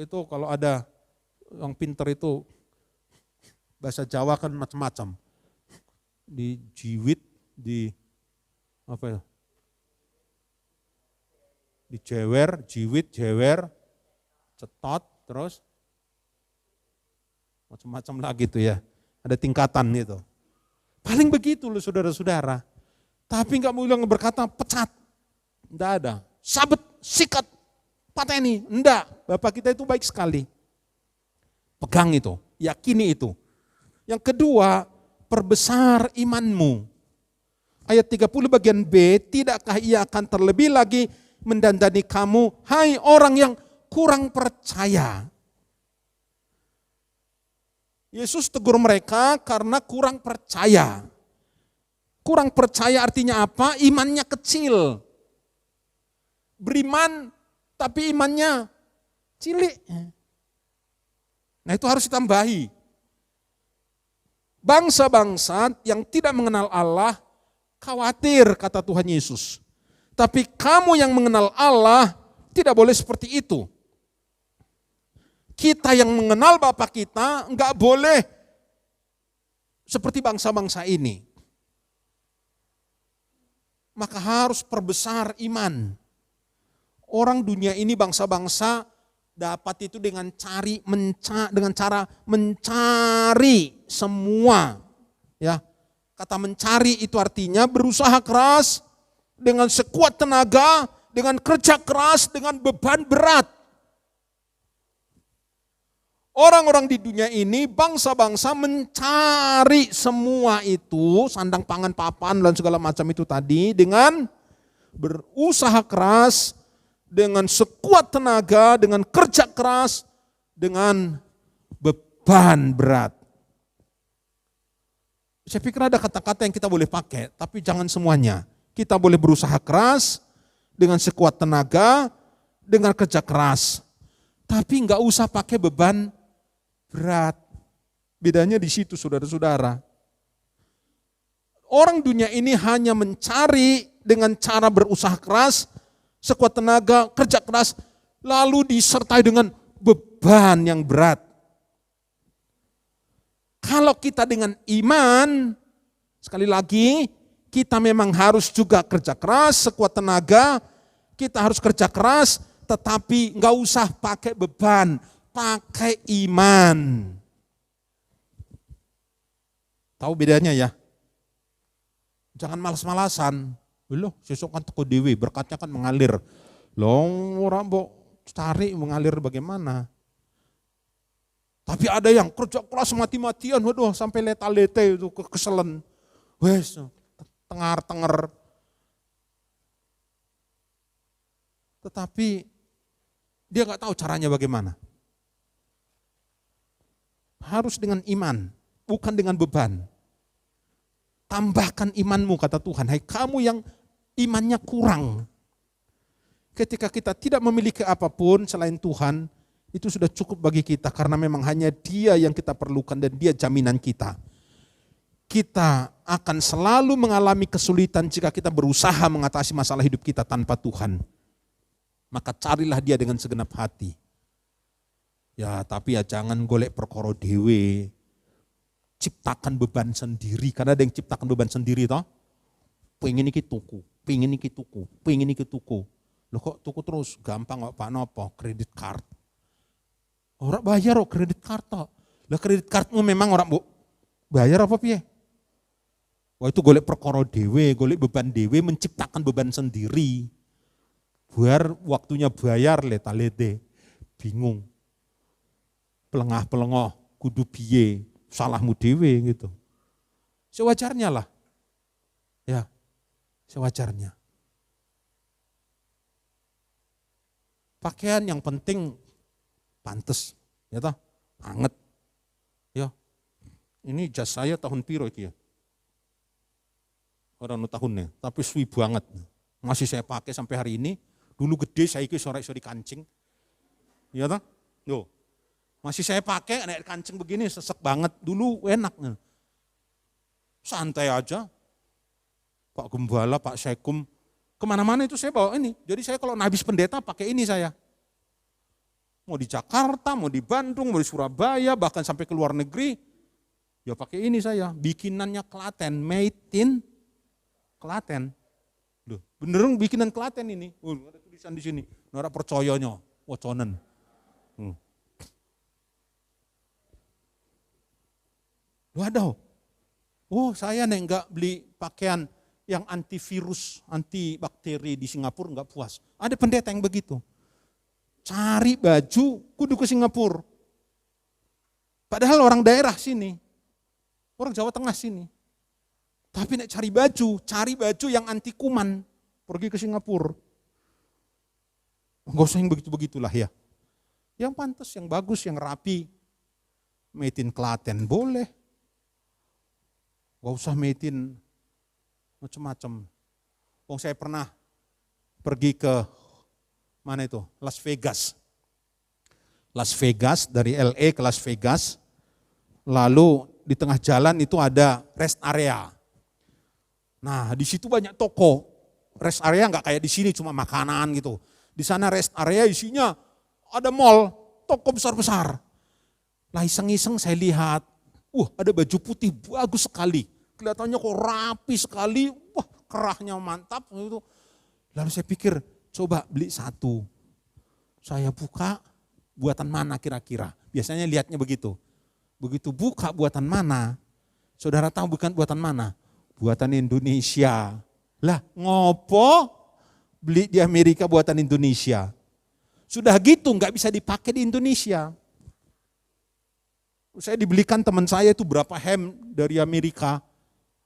Itu kalau ada yang pinter itu bahasa Jawa kan macam-macam. Dijiwit, dijewer, jiwit, jewer, cetot, terus macam-macam lagi tuh ya. Ada tingkatan itu. Paling begitu loh saudara-saudara. Tapi enggak mau bilang berkata pecat. Enggak ada. Sabet, sikat, pateni. Enggak. Bapak kita itu baik sekali. Pegang itu, yakini itu. Yang kedua, perbesar imanmu. Ayat 30 bagian B, tidakkah ia akan terlebih lagi mendandani kamu, hai orang yang kurang percaya. Yesus tegur mereka karena kurang percaya. Kurang percaya artinya apa? Imannya kecil. Beriman tapi imannya cilik. Nah itu harus ditambahi. Bangsa-bangsa yang tidak mengenal Allah khawatir, kata Tuhan Yesus. Tapi kamu yang mengenal Allah tidak boleh seperti itu. Kita yang mengenal Bapa kita enggak boleh seperti bangsa-bangsa ini. Maka harus perbesar iman. Orang dunia ini bangsa-bangsa dapat itu dengan cara mencari semua. Ya, kata mencari itu artinya berusaha keras dengan sekuat tenaga, dengan kerja keras, dengan beban berat. Orang-orang di dunia ini, bangsa-bangsa mencari semua itu, sandang pangan papan dan segala macam itu tadi, dengan berusaha keras, dengan sekuat tenaga, dengan kerja keras, dengan beban berat. Saya pikir ada kata-kata yang kita boleh pakai, tapi jangan semuanya. Kita boleh berusaha keras, dengan sekuat tenaga, dengan kerja keras. Tapi enggak usah pakai beban berat. Bedanya di situ saudara-saudara. Orang dunia ini hanya mencari dengan cara berusaha keras, sekuat tenaga, kerja keras, lalu disertai dengan beban yang berat. Kalau kita dengan iman, sekali lagi, kita memang harus juga kerja keras, sekuat tenaga, kita harus kerja keras, tetapi enggak usah pakai beban, pakai iman. Tahu bedanya ya? Jangan malas-malasan. Loh, sesuk kan teko dewe, berkatnya kan mengalir. Loh, orang mbok cari mengalir bagaimana? Tapi ada yang kerja keras mati-matian, waduh sampai leta-lete itu keselen. Wes, tengar-tenger. Tetapi dia nggak tahu caranya bagaimana. Harus dengan iman, bukan dengan beban. Tambahkan imanmu, kata Tuhan. Hai kamu yang imannya kurang. Ketika kita tidak memiliki apapun selain Tuhan, itu sudah cukup bagi kita karena memang hanya Dia yang kita perlukan dan Dia jaminan kita. Kita akan selalu mengalami kesulitan jika kita berusaha mengatasi masalah hidup kita tanpa Tuhan. Maka carilah Dia dengan segenap hati. Ya, tapi ya jangan golek perkara dewe. Ciptakan beban sendiri, karena ada yang ciptakan beban sendiri toh. Pengen iki tuku, pengen iki tuku, pengen iki tuku. Loh kok tuku terus? Gampang kok Pak Nopo, kredit card. Orang bayar kok kredit card toh. Lah kredit cardmu memang orang bayar apa piye? Wah itu golek perkara dewe, golek beban dewe, menciptakan beban sendiri. Biar waktunya bayar leta-lete, bingung. Pelengah-pelengoh, kudu piye, salahmu dewe gitu. Sewajarnya lah. Ya, sewajarnya. Pakaian yang penting pantes, ya toh, anget. Ya. Ini jas saya tahun piro iki ya? Orang tahunnya, tapi suwi banget. Masih saya pakai sampai hari ini. Dulu gede, saya iki sore-sore kancing. Ya toh? Loh. Masih saya pakai, naik kancing begini sesek banget. Dulu enak. Santai aja. Pak Gembala, Pak Sekum, kemana-mana itu saya bawa ini. Jadi saya kalau habis pendeta pakai ini saya. Mau di Jakarta, mau di Bandung, mau di Surabaya, bahkan sampai ke luar negeri. Ya pakai ini saya. Bikinannya Klaten, made in Klaten. Loh, beneran bikinan Klaten ini. Ada tulisan di sini. Nora percayanya, woconen. Waduh, oh saya nih enggak beli pakaian yang antivirus, antibakteri di Singapura enggak puas. Ada pendeta yang begitu. Cari baju, kudu ke Singapura. Padahal orang daerah sini. Orang Jawa Tengah sini. Tapi nek cari baju yang anti kuman. Pergi ke Singapura. Enggak usah yang begitu-begitulah ya. Yang pantas, yang bagus, yang rapi. Made in Klaten boleh. Enggak usah made in macam-macam. Saya pernah pergi ke mana itu? Las Vegas. Las Vegas, dari LA ke Las Vegas. Lalu di tengah jalan itu ada rest area. Nah, di situ banyak toko. Rest area nggak kayak di sini cuma makanan gitu. Di sana rest area isinya ada mall, toko besar-besar. Lah iseng-iseng saya lihat, ada baju putih bagus sekali. Kelihatannya kok rapi sekali, kerahnya mantap gitu. Lalu saya pikir, coba beli satu. Saya buka, buatan mana kira-kira? Biasanya lihatnya begitu. Begitu buka buatan mana, saudara tahu bukan buatan mana? Buatan Indonesia. Lah ngopo beli di Amerika buatan Indonesia? Sudah gitu nggak bisa dipakai di Indonesia. Saya dibelikan teman saya itu berapa hem dari Amerika.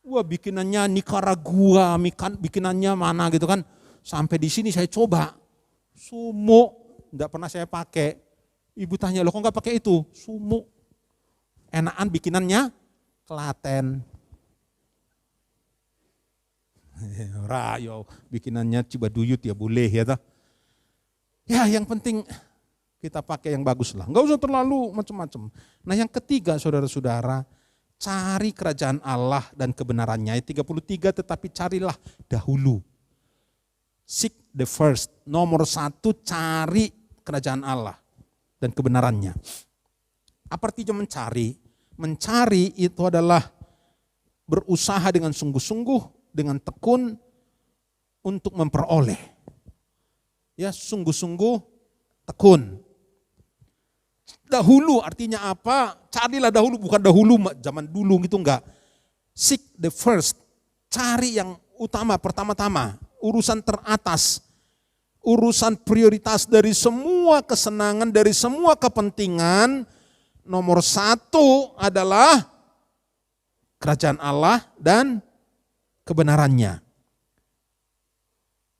Bikinannya Nicaragua, bikinannya mana gitu kan. Sampai di sini saya coba. Sumuk, nggak pernah saya pakai. Ibu tanya, loh kok nggak pakai itu? Sumuk. Enakan bikinannya Klaten. Rayo, bikinannya Cibaduyut ya boleh ya tak? Ya yang penting kita pakai yang bagus lah. Enggak usah terlalu macam-macam. Nah yang ketiga saudara-saudara, cari kerajaan Allah dan kebenarannya. Ayat 33, tetapi carilah dahulu. Seek the first. Nomor 1, cari kerajaan Allah dan kebenarannya. Apa artinya mencari? Mencari itu adalah berusaha dengan sungguh-sungguh, dengan tekun untuk memperoleh. Ya, sungguh-sungguh tekun. Dahulu artinya apa? Carilah dahulu, bukan dahulu zaman dulu gitu enggak. Seek the first. Cari yang utama, pertama-tama, urusan teratas. Urusan prioritas dari semua kesenangan, dari semua kepentingan. Nomor 1 adalah kerajaan Allah dan kebenarannya.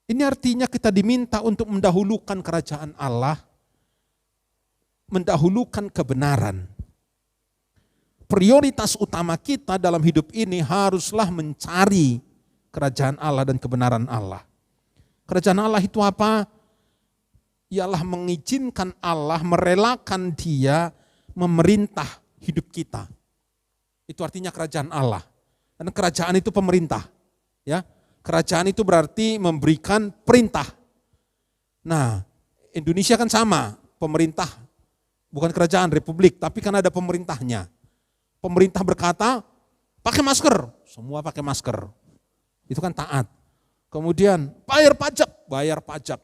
Ini artinya kita diminta untuk mendahulukan kerajaan Allah, mendahulukan kebenaran. Prioritas utama kita dalam hidup ini haruslah mencari kerajaan Allah dan kebenaran Allah. Kerajaan Allah itu apa? Ialah mengizinkan Allah, merelakan Dia memerintah hidup kita. Itu artinya kerajaan Allah. Dan kerajaan itu pemerintah. Ya, kerajaan itu berarti memberikan perintah. Nah, Indonesia kan sama, pemerintah, bukan kerajaan republik, tapi kan ada pemerintahnya. Pemerintah berkata, pakai masker, semua pakai masker. Itu kan taat. Kemudian bayar pajak.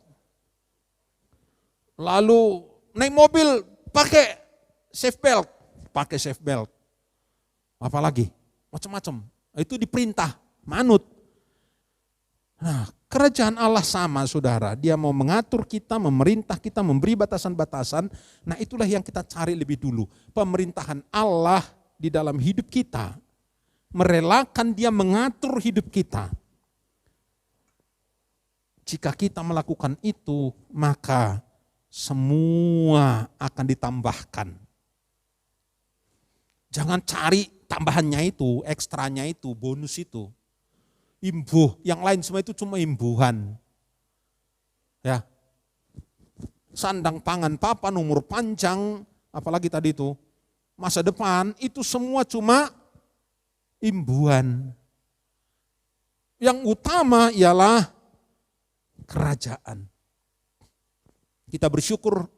Lalu naik mobil, pakai seatbelt. Apalagi? Macam-macam. Itu diperintah, manut. Nah, kerajaan Allah sama saudara, Dia mau mengatur kita, memerintah kita, memberi batasan-batasan. Nah itulah yang kita cari lebih dulu. Pemerintahan Allah di dalam hidup kita, merelakan Dia mengatur hidup kita. Jika kita melakukan itu, maka semua akan ditambahkan. Jangan cari tambahannya itu, ekstranya itu, bonus itu. Imbuh, yang lain semua itu cuma imbuhan. Ya. Sandang pangan papan, umur panjang, apalagi tadi itu, masa depan, itu semua cuma imbuhan. Yang utama ialah kerajaan. Kita bersyukur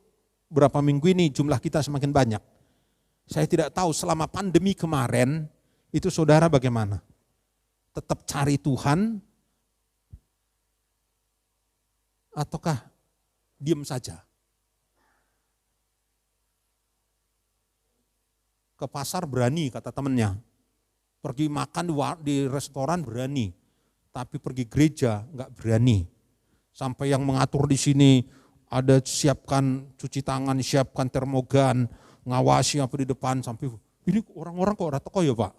berapa minggu ini jumlah kita semakin banyak. Saya tidak tahu selama pandemi kemarin, itu saudara bagaimana? Tetap cari Tuhan, ataukah diam saja? Ke pasar berani kata temannya, pergi makan di restoran berani, tapi pergi gereja enggak berani. Sampai yang mengatur di sini ada siapkan cuci tangan, siapkan termogan, ngawasi apa di depan, sampai ini orang-orang kok rata kok ya Pak.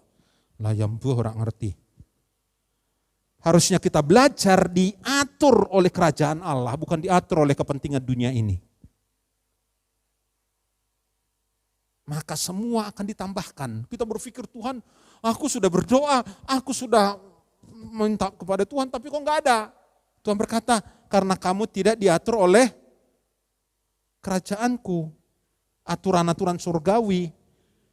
Lah yang orang ngerti. Harusnya kita belajar diatur oleh kerajaan Allah, bukan diatur oleh kepentingan dunia ini. Maka semua akan ditambahkan. Kita berpikir, Tuhan, aku sudah berdoa, aku sudah minta kepada Tuhan, tapi kok enggak ada. Tuhan berkata, karena kamu tidak diatur oleh kerajaanku, aturan-aturan surgawi.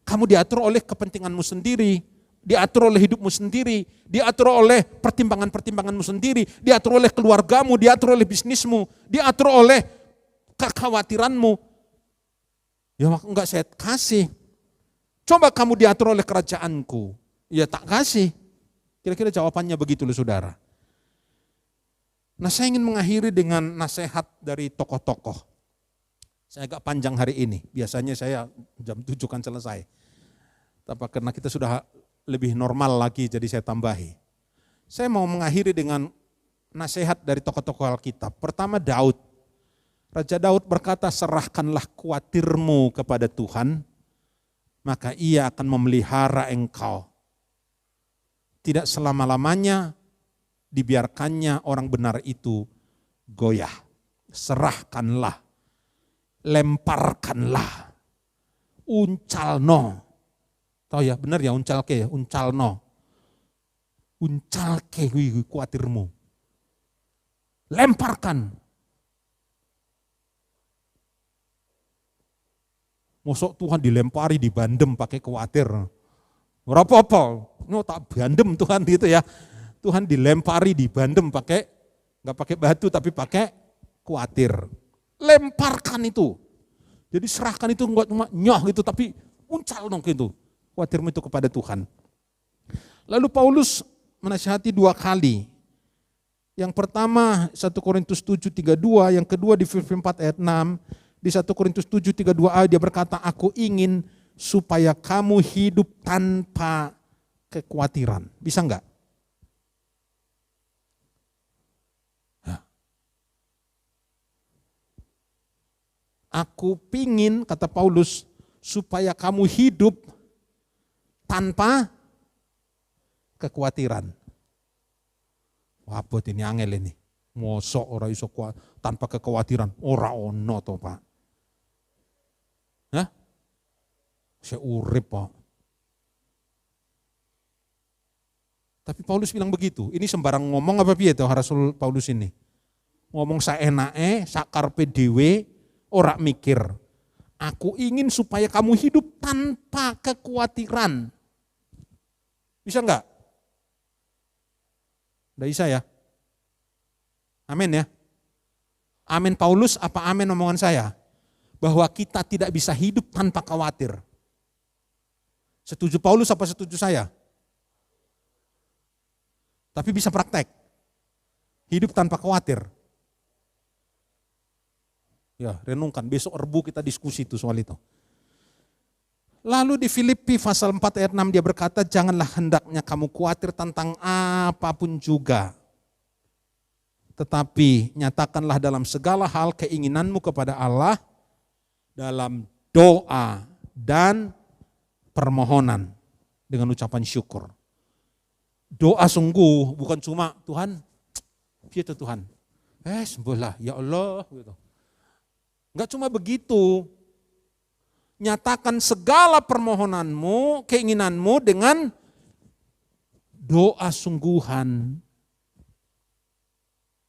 Kamu diatur oleh kepentinganmu sendiri, diatur oleh hidupmu sendiri, diatur oleh pertimbangan-pertimbanganmu sendiri, diatur oleh keluargamu, diatur oleh bisnismu, diatur oleh kekhawatiranmu. Ya enggak saya kasih. Coba kamu diatur oleh kerajaanku, ya tak kasih. Kira-kira jawabannya begitu loh saudara. Nah saya ingin mengakhiri dengan nasihat dari tokoh-tokoh. Saya agak panjang hari ini, biasanya saya jam 7 kan selesai. Tapi karena kita sudah lebih normal lagi jadi saya tambahi. Saya mau mengakhiri dengan nasihat dari tokoh-tokoh Alkitab. Pertama Daud. Raja Daud berkata, serahkanlah kuatirmu kepada Tuhan, maka ia akan memelihara engkau. Tidak selama-lamanya dibiarkannya orang benar itu goyah. Serahkanlah, lemparkanlah, uncalno. Tahu ya, benar ya uncalke ya, uncalno. Uncalke kuatirmu. Lemparkan. Mosok Tuhan dilempari, dibandem pakai kuatir. Berapa apa? No, tak bandem Tuhan gitu ya. Tuhan dilempari, dibandem pakai, nggak pakai batu tapi pakai kuatir. Lemparkan itu. Jadi serahkan itu enggak cuma nyoh gitu tapi uncal dong gitu. Kuatirmu itu kepada Tuhan. Lalu Paulus menasihati 2 kali. Yang pertama 1 Korintus 7:32, yang kedua di Filipi 4 ayat 6. Di 1 Korintus 7:32a dia berkata, aku ingin supaya kamu hidup tanpa kekhawatiran. Bisa enggak? Aku pingin, kata Paulus, supaya kamu hidup tanpa kekhawatiran. Wah, buat ini angel ini. Mosok ora iso tanpa kekhawatiran. Ora ono to, Pak. Hah? Saya urip, Pak. Tapi Paulus bilang begitu. Ini sembarang ngomong apa piye to Rasul Paulus ini? Ngomong saenake, sakarpe dhewe, ora mikir. Aku ingin supaya kamu hidup tanpa kekhawatiran. Bisa enggak? Enggak bisa ya? Amin ya? Amin Paulus apa amin omongan saya? Bahwa kita tidak bisa hidup tanpa khawatir. Setuju Paulus apa setuju saya? Tapi bisa praktek. Hidup tanpa khawatir. Ya, renungkan. Besok Rebu kita diskusi itu soal itu. Lalu di Filipi pasal 4 ayat 6 dia berkata, janganlah hendaknya kamu khawatir tentang apapun juga. Tetapi nyatakanlah dalam segala hal keinginanmu kepada Allah dalam doa dan permohonan dengan ucapan syukur. Doa sungguh bukan cuma Tuhan, gitu Tuhan. Sembuhlah ya Allah gitu. Enggak cuma begitu. Nyatakan segala permohonanmu, keinginanmu dengan doa sungguhan.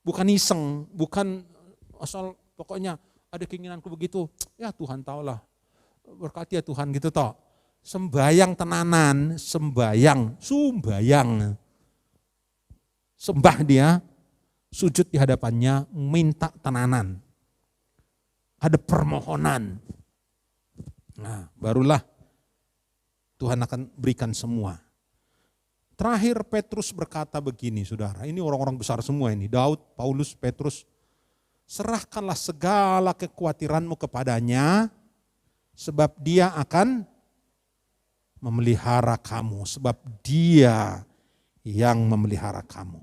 Bukan iseng, bukan asal pokoknya ada keinginanku begitu. Ya Tuhan tahulah. Berkati ya Tuhan gitu toh. Sembayang tenanan, sembayang. Sembah dia, sujud di hadapannya, minta tenanan. Ada permohonan. Nah, barulah Tuhan akan berikan semua. Terakhir Petrus berkata begini, saudara. Ini orang-orang besar semua ini. Daud, Paulus, Petrus. Serahkanlah segala kekhawatiranmu kepadanya, sebab dia akan memelihara kamu. Sebab dia yang memelihara kamu.